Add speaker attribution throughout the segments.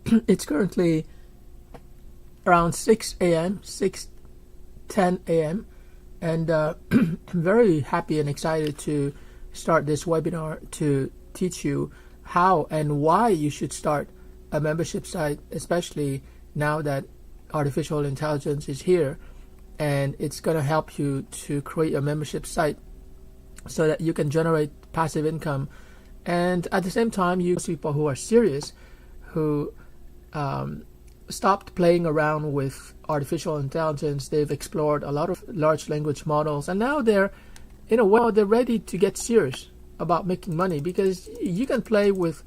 Speaker 1: It's currently around 6 a.m., 6:10 a.m., and I'm very happy and excited to start this webinar to teach you how and why you should start a membership site, especially now that artificial intelligence is here, and it's going to help you to create a membership site so that you can generate passive income. And at the same time, you people who are serious, who stopped playing around with artificial intelligence. They've explored a lot of large language models, and now they're, in a way, they're ready to get serious about making money, because you can play with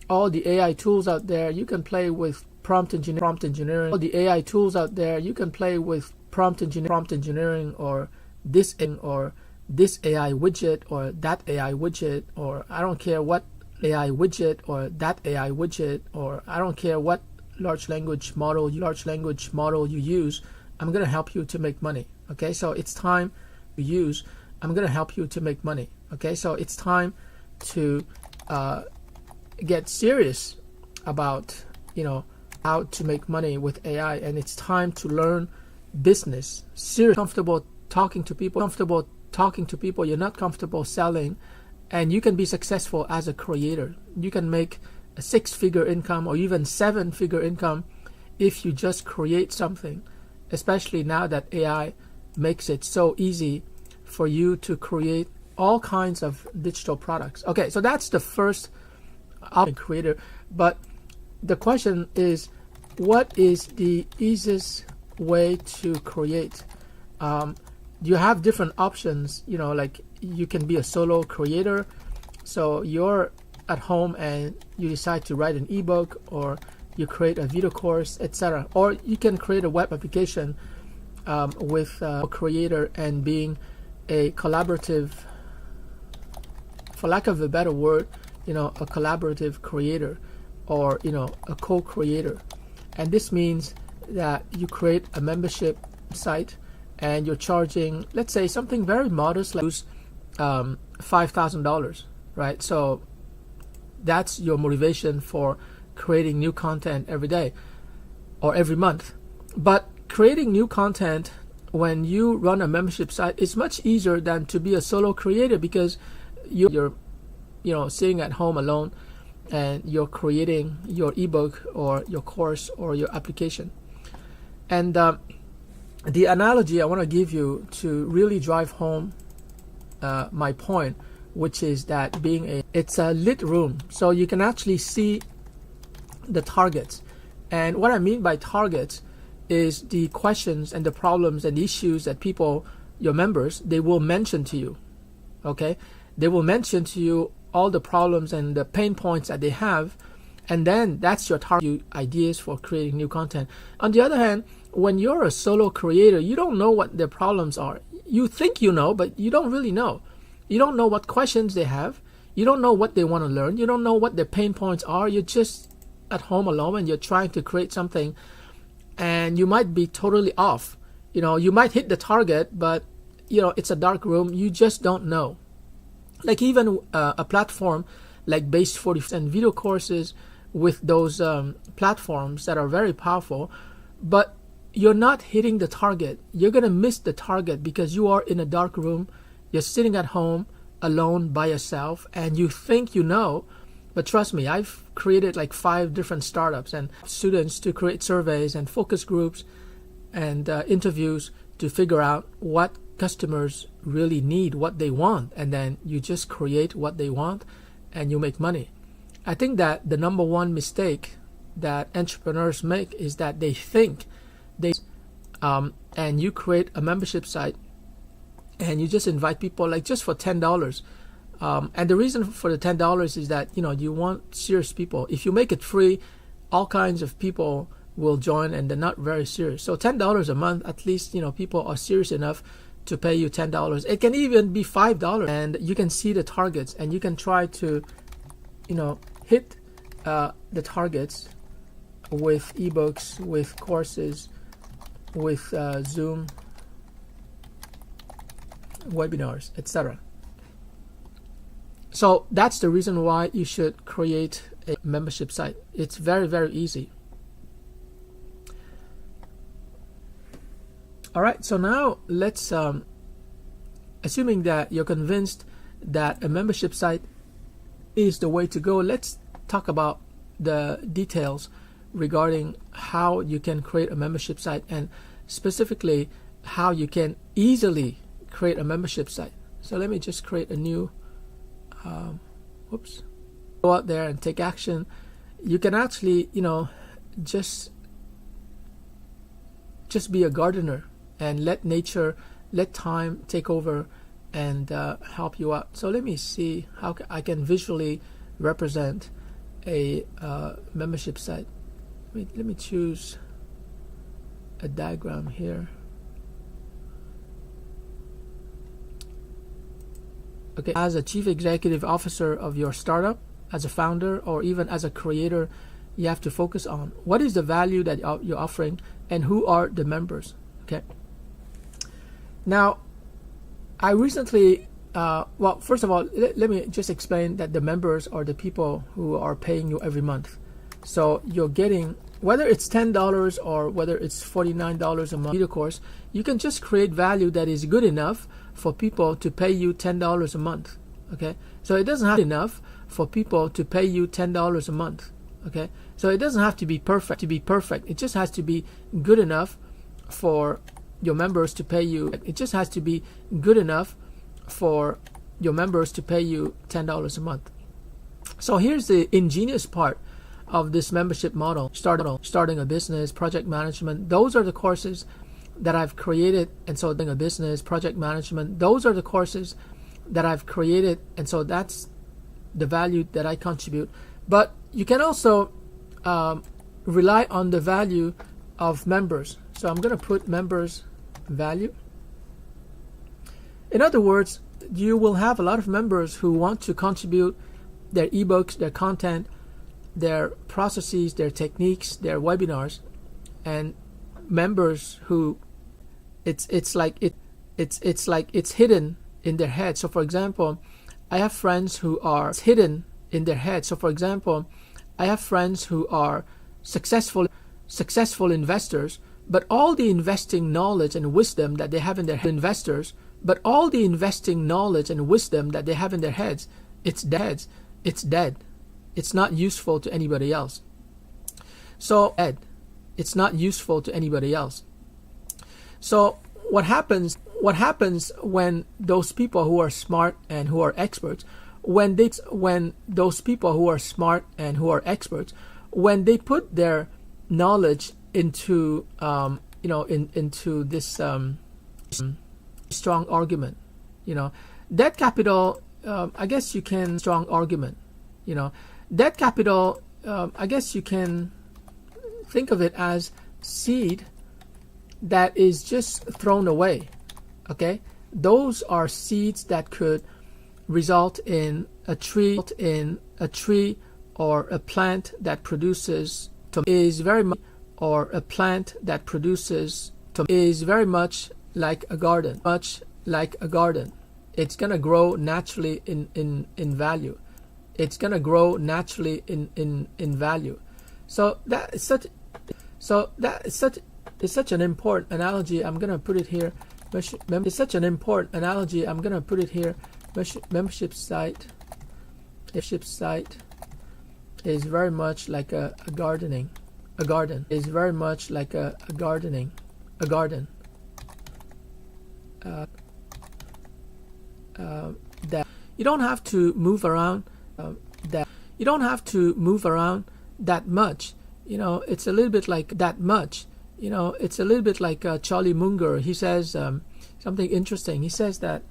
Speaker 1: all the AI tools out there. You can play with prompt engineering. All the AI tools out there. You can play with prompt engineering, or this AI widget, or that AI widget, or I don't care what AI widget, or that AI widget, or I don't care what large language model you use. I'm going to help you to make money. Okay, so it's time to use. I'm going to help you to make money. Okay, so it's time to get serious about how to make money with AI, and it's time to learn business. Serious, comfortable talking to people. You're not comfortable selling, and you can be successful as a creator. You can make a 6-figure income or even 7-figure income if you just create something, especially now that AI makes it so easy for you to create all kinds of digital products. Okay, so that's the first option, creator. But the question is, what is the easiest way to create? You have different options, like you can be a solo creator. So you're at home and you decide to write an ebook, or you create a video course, etc. Or you can create a web application with a creator and being a collaborative, for lack of a better word, a collaborative creator, or a co-creator. And this means that you create a membership site and you're charging, let's say, something very modest, like $5,000, right? So that's your motivation for creating new content every day or every month. But creating new content when you run a membership site is much easier than to be a solo creator, because you're sitting at home alone and you're creating your ebook or your course or your application. And the analogy I want to give you to really drive home my point, which is that it's a lit room, so you can actually see the targets. And what I mean by targets is the questions and the problems and the issues that people, your members, they will mention to you. Okay, they will mention to you all the problems and the pain points that they have, and then that's your target ideas for creating new content. On the other hand, when you're a solo creator, you don't know what their problems are. You think you know, but you don't really know. You don't know what questions they have. You don't know what they want to learn. You don't know what their pain points are. You're just at home alone and you're trying to create something, and you might be totally off. You might hit the target, but it's a dark room. You just don't know. Like even a platform like Base40 and video courses with those platforms that are very powerful, but you're not hitting the target. You're going to miss the target because you are in a dark room. You're sitting at home alone by yourself, and you think you know, but trust me, I've created like 5 different startups and students to create surveys and focus groups and interviews to figure out what customers really need, what they want, and then you just create what they want and you make money. I think that the number one mistake that entrepreneurs make is that they think and you create a membership site and you just invite people like just for $10. And the reason for the $10 is that you want serious people. If you make it free, all kinds of people will join and they're not very serious. So $10 a month, at least people are serious enough to pay you $10. It can even be $5, and you can see the targets and you can try to hit the targets with ebooks, with courses, with Zoom webinars, etc. So that's the reason why you should create a membership site. It's very, very easy. All right, so now let's, assuming that you're convinced that a membership site is the way to go, let's talk about the details regarding how you can create a membership site, and specifically how you can easily create a membership site. So let me just create a new, go out there and take action. You can actually, just be a gardener and let nature, let time take over and help you out. So let me see how I can visually represent a membership site. Let me choose a diagram here. Okay, as a chief executive officer of your startup, as a founder, or even as a creator, you have to focus on what is the value that you're offering and who are the members. Okay. Now, I recently, well, first of all, let me just explain that the members are the people who are paying you every month. So you're getting, whether it's $10 or whether it's $49 a month, of course, you can just create value that is good enough for people to pay you $10 a month. Okay. So it doesn't have to be enough for people to pay you $10 a month. Okay. So it doesn't have to be perfect. It just has to be good enough for your members to pay you. It just has to be good enough for your members to pay you $10 a month. So here's the ingenious part of this membership model: starting a business, project management. Those are the courses that I've created, and so a business, project management. Those are the courses that I've created, and so that's the value that I contribute. But you can also rely on the value of members. So I'm going to put members value. In other words, you will have a lot of members who want to contribute their ebooks, their content, their processes, their techniques, their webinars, and members who it's like it's hidden in their head. So for example, I have friends who are hidden in their head. So for example, I have friends who are successful investors, but all the investing knowledge and wisdom that they have in their heads, it's dead. It's not useful to anybody else. So it's not useful to anybody else. So what happens when those people who are smart and who are experts, when those people who are smart and who are experts, when they put their knowledge into into this strong argument, debt capital, I guess you can strong argument, debt capital, I guess you can think of it as seed that is just thrown away. Okay, those are seeds that could result in a tree, or a plant that produces is very much like a garden, It's gonna grow naturally in value. It's gonna grow naturally in value. So that is such an important analogy. I'm gonna put it here. It's such an important analogy. I'm gonna put it here. Membership site is very much like a garden. Is very much like a garden. That you don't have to move around. That much. It's a little bit like that much. It's a little bit like Charlie Munger. He says something interesting. He says that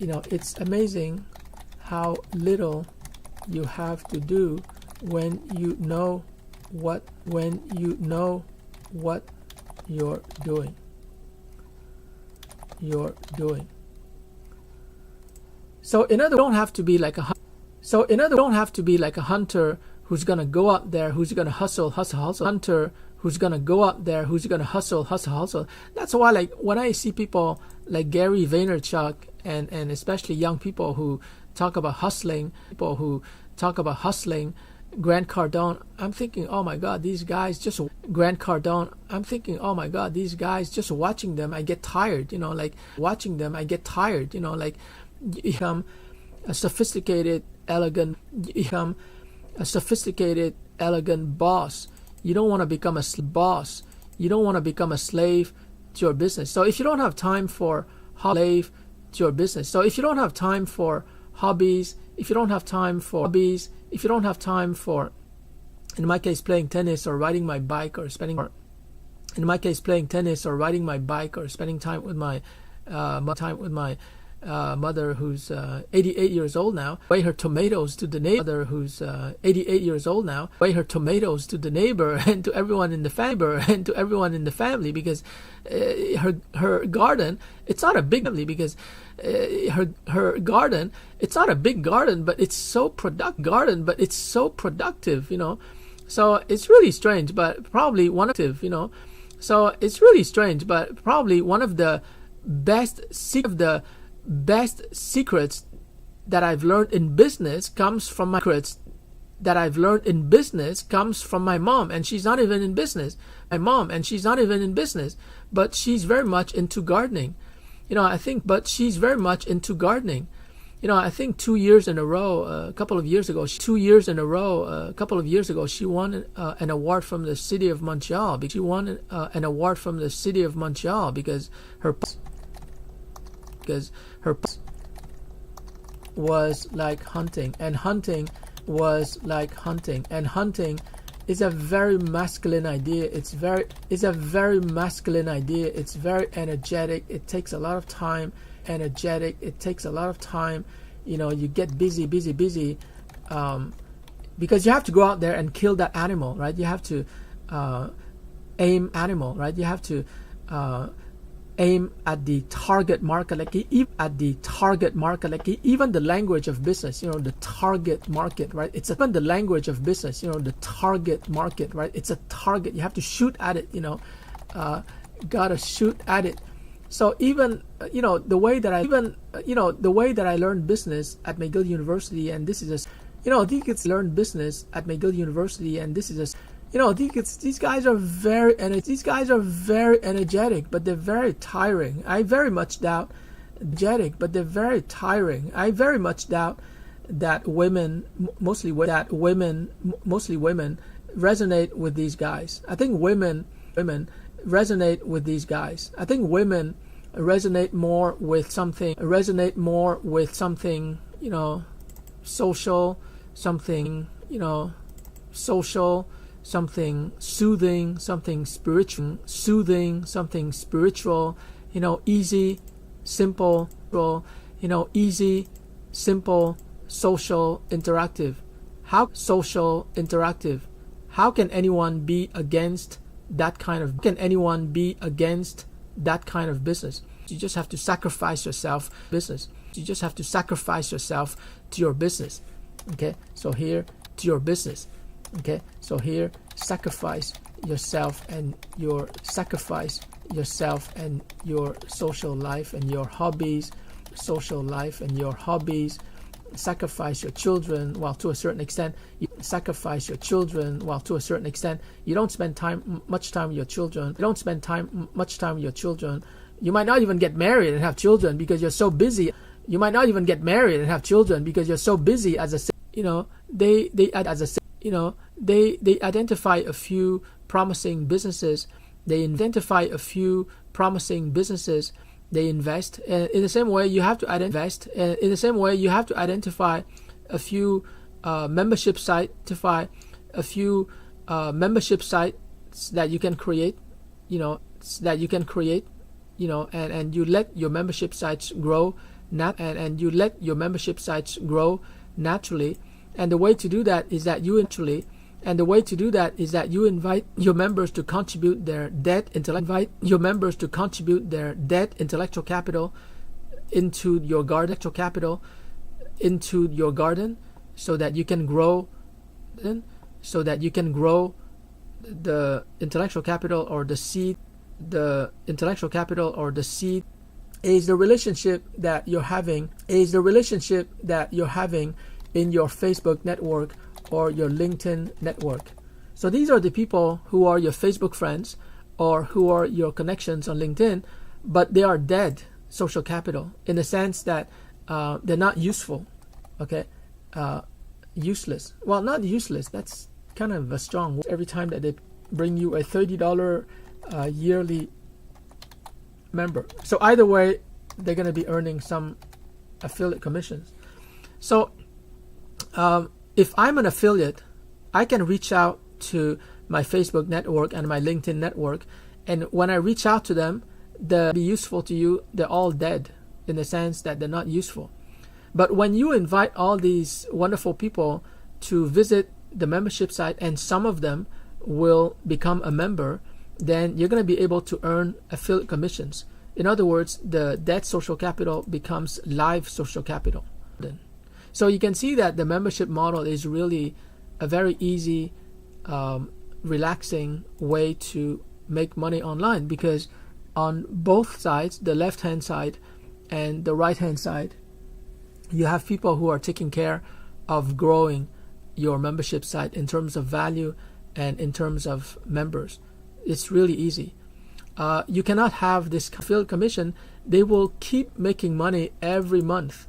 Speaker 1: it's amazing how little you have to do when you know what you're doing. So in other words, don't have to be like a hunter who's gonna go out there, who's gonna hustle. Hunter who's gonna go out there, who's gonna hustle. That's why, like, when I see people like Gary Vaynerchuk and especially young people who talk about hustling, Grant Cardone, I'm thinking, oh my God, these guys just Grant Cardone, I'm thinking, oh my God, these guys just watching them, I get tired, like watching them, I get tired, like you become a sophisticated, elegant, boss. You don't want to become a boss. You don't want to become a slave to your business. So if you don't have time for slave to your business. So if you don't have time for hobbies, if you don't have time for in my case playing tennis or riding my bike or spending time with my mother who's 88 years old now, weigh her tomatoes to the neighbor who's 88 years old now, weigh her tomatoes to the neighbor and to everyone in the family, because her garden, it's not a big family, because her garden, it's not a big garden, but it's so productive, So it's really strange, but probably one of the best secrets that I've learned in business comes from my mom, and she's not even in business. But she's very much into gardening. I think 2 years in a row, a couple of years ago, she won an award from the city of Montreal. Because her was like hunting, and hunting is a very masculine idea. It's very energetic. It takes a lot of time. You get busy, because you have to go out there and kill that animal, right? You have to aim at the target market, like even the language of business, the target market, right? It's even the language of business, the target market, right? It's a target. You have to shoot at it, gotta shoot at it. So even the way that I learned business at McGill University, and this is these guys are very energetic, but they're very tiring. I very much doubt that women, mostly women, resonate with these guys. I think women resonate with these guys. I think women resonate more with something, social, something soothing, something spiritual, easy, simple, social, interactive. How can anyone be against that kind of business? You just have to sacrifice yourself to your business. Okay, so here to your business. Okay, so here sacrifice yourself and your social life and your hobbies, sacrifice your children, while to a certain extent you don't spend much time with your children. You might not even get married and have children because you're so busy. As a, they identify a few promising businesses. They invest. In the same way, you have to identify a few membership sites that you can create. And you let your membership sites grow. Naturally. And the way to do that is that you invite your members to contribute their debt intellectual capital into your garden, so that you can grow the intellectual capital or the seed. Is the relationship that you're having in your Facebook network or your LinkedIn network. So these are the people who are your Facebook friends or who are your connections on LinkedIn, but they are dead social capital in the sense that they're not useful. Okay, useless. Well, not useless. That's kind of a strong word. Every time that they bring you a $30 yearly member. So either way, they're going to be earning some affiliate commissions. So if I'm an affiliate, I can reach out to my Facebook network and my LinkedIn network, and when I reach out to them, they'll be useful to you. They're all dead in the sense that they're not useful. But when you invite all these wonderful people to visit the membership site, and some of them will become a member, then you're going to be able to earn affiliate commissions. In other words, the dead social capital becomes live social capital. So you can see that the membership model is really a very easy, relaxing way to make money online, because on both sides, the left-hand side and the right-hand side, you have people who are taking care of growing your membership site in terms of value and in terms of members. It's really easy. You cannot have this affiliate commission. They will keep making money every month,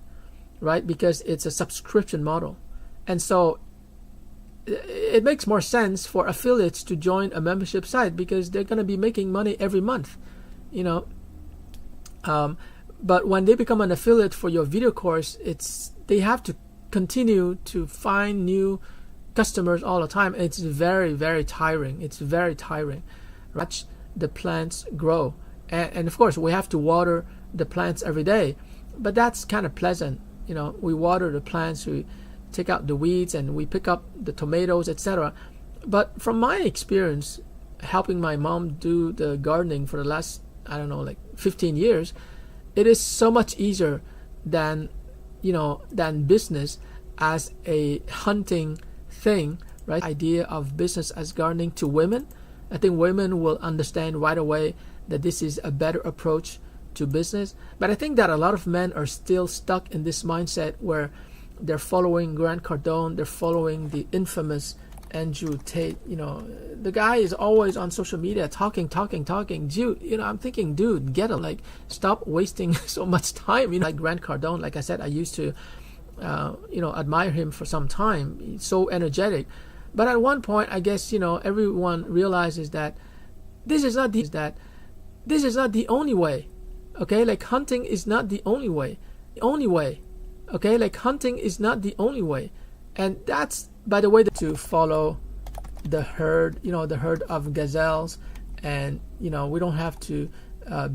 Speaker 1: right? Because it's a subscription model. And so it makes more sense for affiliates to join a membership site because they're going to be making money every month, you know. But when they become an affiliate for your video course, they have to continue to find new customers all the time. It's very, very tiring. It's very tiring. Watch the plants grow. And of course, we have to water the plants every day. But that's kind of pleasant. You know, we water the plants, we take out the weeds, and we pick up the tomatoes, etc. But from my experience, helping my mom do the gardening for the last, 15 years, it is so much easier than business as a hunting thing, right? Idea of business as gardening to women. I think women will understand right away that this is a better approach to business. But I think that a lot of men are still stuck in this mindset where they're following Grant Cardone, they're following the infamous Andrew Tate. You know, the guy is always on social media talking. Dude, I'm thinking, dude, get it. Like, stop wasting so much time. Like Grant Cardone, like I said, I used to, admire him for some time. He's so energetic. But at one point, I guess, everyone realizes that this is not the only way. Okay, like hunting is not the only way. Okay, like hunting is not the only way. And that's, by the way, to follow the herd, the herd of gazelles. And, we don't have to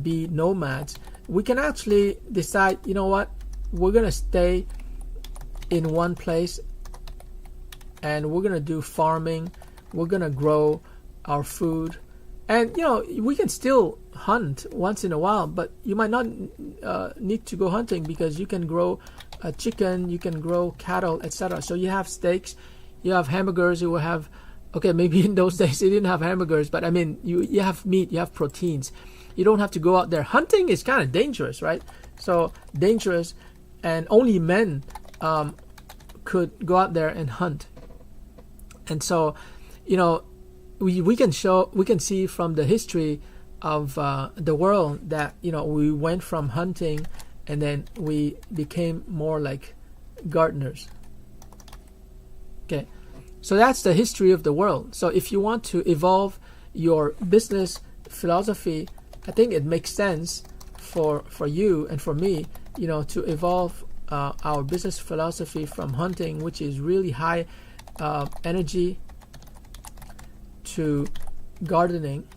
Speaker 1: be nomads. We can actually decide, what, we're going to stay in one place and we're going to do farming. We're going to grow our food. And, we can still hunt once in a while, but you might not need to go hunting because you can grow a chicken, you can grow cattle, etc. So you have steaks, you have hamburgers, you will have, okay, maybe in those days they didn't have hamburgers, but I mean, you have meat, you have proteins. You don't have to go out there. Hunting is kind of dangerous, right? So dangerous, and only men could go out there and hunt. And so, we can see from the history of the world that we went from hunting and then we became more like gardeners. Okay, so that's the history of the world. So if you want to evolve your business philosophy, I think it makes sense for you and for me, to evolve our business philosophy from hunting, which is really high energy, to gardening,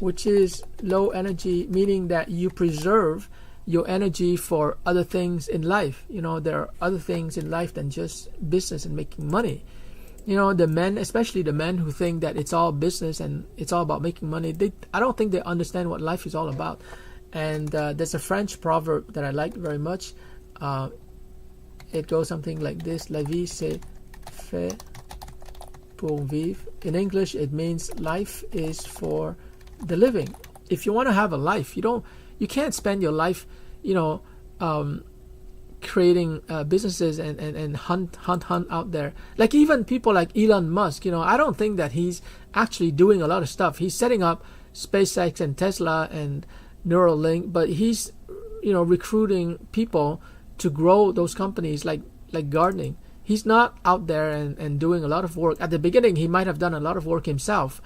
Speaker 1: which is low energy, meaning that you preserve your energy for other things in life. There are other things in life than just business and making money. The men, especially the men who think that it's all business and it's all about making money, I don't think they understand what life is all about. And there's a French proverb that I like very much. It goes something like this: La vie c'est fait pour vivre. In English, it means life is for the living. If you want to have a life, you can't spend your life, creating businesses and hunt out there. Like even people like Elon Musk, I don't think that he's actually doing a lot of stuff. He's setting up SpaceX and Tesla and Neuralink, but he's recruiting people to grow those companies like gardening. He's not out there and doing a lot of work. At the beginning, he might have done a lot of work himself,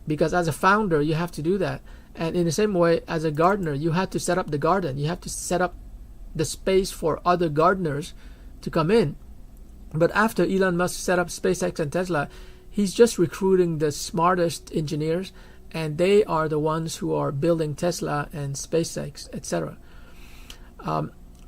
Speaker 1: because as a founder, you have to do that. And in the same way, as a gardener, you have to set up the garden. You have to set up the space for other gardeners to come in. But after Elon Musk set up SpaceX and Tesla, he's just recruiting the smartest engineers, and they are the ones who are building Tesla and SpaceX, etc.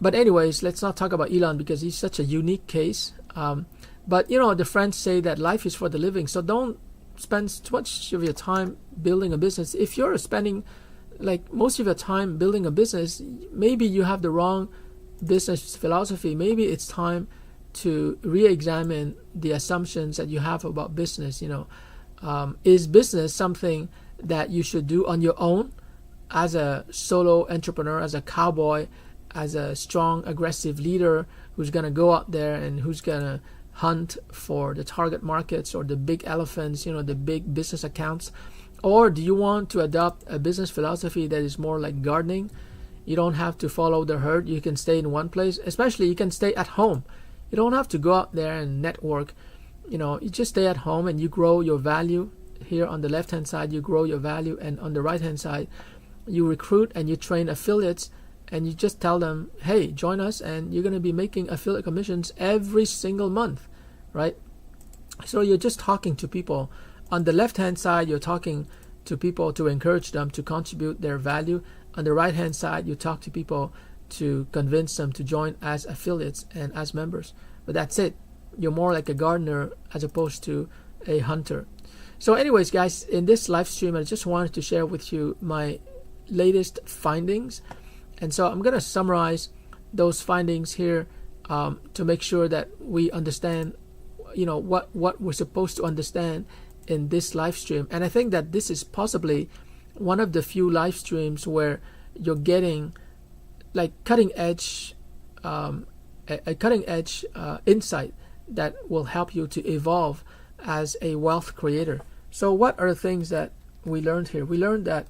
Speaker 1: But anyways, let's not talk about Elon because he's such a unique case. But the French say that life is for the living, so don't spend too much of your time building a business. If you're spending like most of your time building a business, maybe you have the wrong business philosophy. Maybe it's time to re-examine the assumptions that you have about business. Is business something that you should do on your own as a solo entrepreneur, as a cowboy, as a strong, aggressive leader who's going to go out there and who's going to hunt for the target markets or the big elephants, the big business accounts? Or do you want to adopt a business philosophy that is more like gardening? You don't have to follow the herd. You can stay in one place. Especially, you can stay at home. You don't have to go out there and network. You just stay at home and you grow your value. Here on the left-hand side, you grow your value. And on the right-hand side, you recruit and you train affiliates. And you just tell them, hey, join us, and you're going to be making affiliate commissions every single month, right? So you're just talking to people. On the left-hand side, you're talking to people to encourage them to contribute their value. On the right-hand side, you talk to people to convince them to join as affiliates and as members. But that's it. You're more like a gardener as opposed to a hunter. So anyways, guys, in this live stream, I just wanted to share with you my latest findings. And so I'm going to summarize those findings here to make sure that we understand, what we're supposed to understand in this live stream. And I think that this is possibly one of the few live streams where you're getting like cutting edge insight that will help you to evolve as a wealth creator. So what are the things that we learned here? We learned that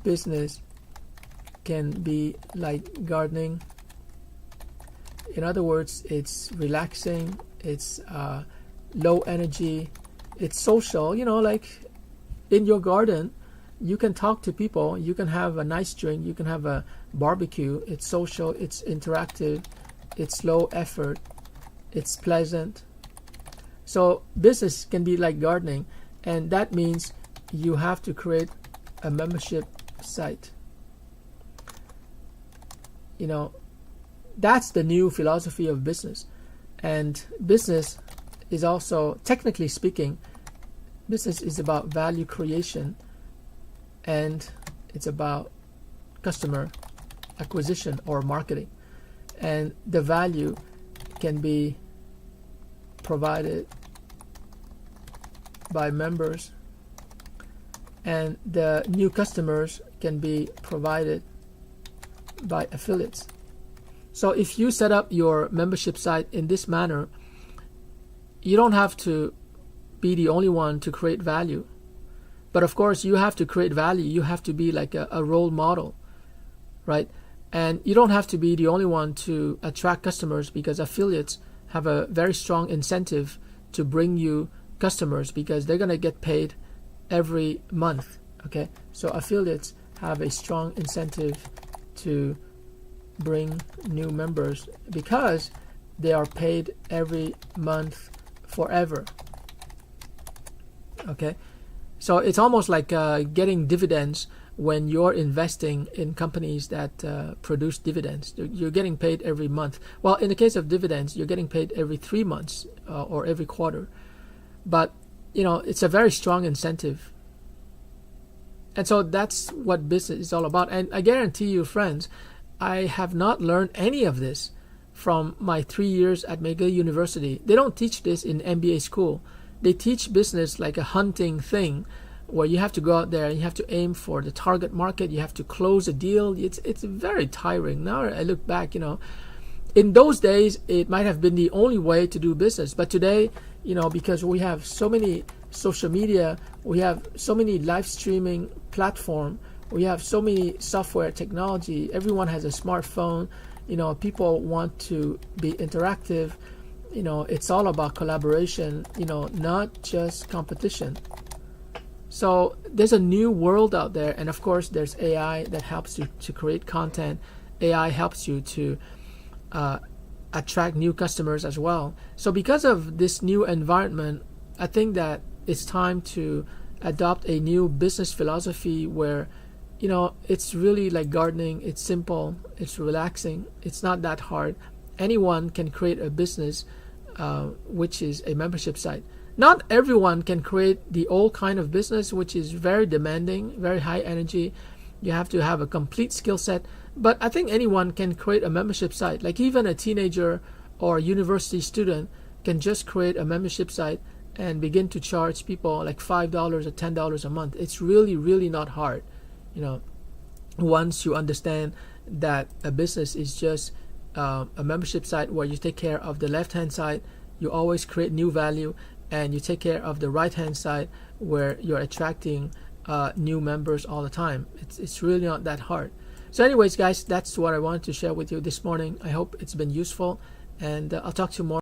Speaker 1: business can be like gardening. In other words, it's relaxing, it's low energy, it's social. Like in your garden, you can talk to people, you can have a nice drink, you can have a barbecue. It's social, it's interactive, it's low effort, it's pleasant. So business can be like gardening, and that means you have to create a membership site. That's the new philosophy of business. And business is also, technically speaking, business is about value creation, and it's about customer acquisition or marketing. And the value can be provided by members, and the new customers can be provided by affiliates. So if you set up your membership site in this manner, you don't have to be the only one to create value. But of course, you have to create value. You have to be like a role model, right? And you don't have to be the only one to attract customers, because affiliates have a very strong incentive to bring you customers because they're going to get paid every month, okay? So affiliates have a strong incentive to bring new members because they are paid every month forever. Okay, so it's almost like getting dividends when you're investing in companies that produce dividends. You're getting paid every month. Well, in the case of dividends, you're getting paid every 3 months or every quarter. But it's a very strong incentive. And so that's what business is all about. And I guarantee you, friends, I have not learned any of this from my 3 years at McGill University. They don't teach this in MBA school. They teach business like a hunting thing, where you have to go out there and you have to aim for the target market. You have to close a deal. It's very tiring. Now I look back, in those days it might have been the only way to do business, but today, because we have so many social media, we have so many live streaming platform, we have so many software technology, everyone has a smartphone, people want to be interactive, it's all about collaboration, not just competition. So there's a new world out there, and of course there's AI that helps you to create content. AI helps you to attract new customers as well. So because of this new environment, I think that it's time to adopt a new business philosophy where, it's really like gardening. It's simple, it's relaxing, it's not that hard. Anyone can create a business, which is a membership site. Not everyone can create the old kind of business, which is very demanding, very high energy. You have to have a complete skill set. But I think anyone can create a membership site. Like even a teenager or a university student can just create a membership site and begin to charge people like $5 or $10 a month. It's really, really not hard. Once you understand that a business is just a membership site where you take care of the left-hand side, you always create new value, and you take care of the right-hand side where you're attracting new members all the time. It's really not that hard. So anyways, guys, that's what I wanted to share with you this morning. I hope it's been useful, and I'll talk to you more.